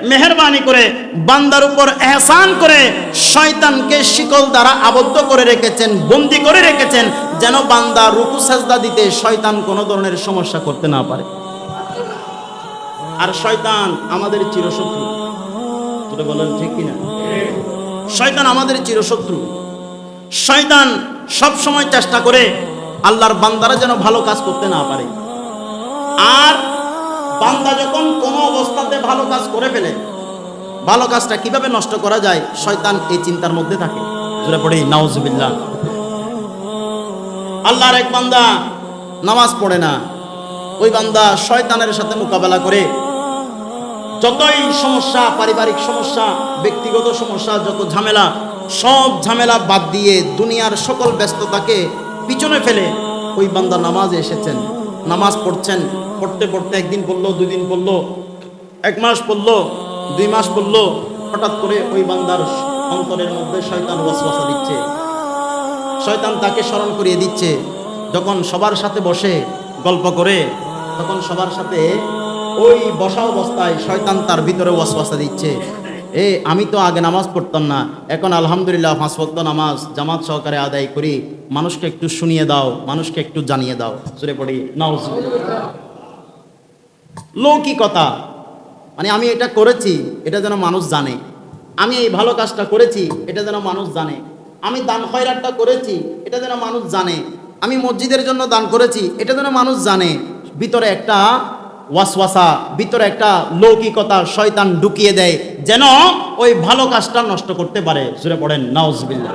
মেহেরবানি করে বান্দার উপর এহসান করে শয়তানকে শিকল দ্বারা আবদ্ধ করে রেখেছেন, বন্দী করে রেখেছেন, যেন বান্দা রুকু সাজদা দিতে শয়তান কোনো ধরনের সমস্যা করতে না পারে। আর শয়তান আমাদের চিরশত্রু, তোরা বলেন ঠিক কিনা? শয়তান আমাদের চিরশত্রু। শয়তান সব সময় চেষ্টা করে আল্লাহর বান্দারা যেন ভালো কাজ করতে না পারে। আর বান্দা যখন কোনো অবস্থাতে ভালো কাজ করে ফেলে, ভালো কাজটা কিভাবে নষ্ট করা যায়, শয়তান এই চিন্তার মধ্যে থাকে। জোরে পড়ি নাউজুবিল্লাহ। আল্লাহর এক বান্দা নামাজ পড়ে না, ওই বান্দা শয়তানের সাথে মোকাবেলা করে যতই সমস্যা, পারিবারিক সমস্যা, ব্যক্তিগত সমস্যা, যত ঝামেলা, সব ঝামেলা বাদ দিয়ে দুনিয়ার সকল ব্যস্ততাকে পিছনে ফেলে ওই বান্দা নামাজে এসেছেন, নামাজ পড়ছেন। পড়তে পড়তে একদিন পড়লো, দুই দিন পড়লো, এক মাস পড়লো, 2 মাস পড়লো, হঠাৎ করে ওই বান্দার অন্তরের মধ্যে শয়তান ওয়াসওয়াসা দিচ্ছে। শয়তান তাকে স্মরণ করিয়ে দিচ্ছে, যখন সবার সাথে বসে গল্প করে, তখন সবার সাথে ওই বসা অবস্থায় শয়তান তার ভিতরে ওয়াসওয়াসা দিচ্ছে, আমি তো আগে নামাজ পড়তাম না, এখন আলহামদুলিল্লাহ 5 ওয়াক্ত নামাজ জামাত সহকারে আদায় করি, মানুষকে একটু শুনিয়ে দাও, মানুষকে একটু জানিয়ে দাও। জোরে পড়ি নাউজুবিল্লাহ। লৌকিকতা, মানে আমি এটা করেছি এটা যেন মানুষ জানে, আমি এই ভালো কাজটা করেছি এটা যেন মানুষ জানে, আমি দান খয়রাতটা করেছি এটা যেন মানুষ জানে, আমি মসজিদের জন্য দান করেছি এটা যেন মানুষ জানে। ভিতরে একটা ওয়াসওয়াসা, ভিতরে একটা লৌকিকতা শয়তান ঢুকিয়ে দেয়, যেন ওই ভালো কাজটা নষ্ট করতে পারে। জোরে পড়েন নাউজুবিল্লাহ।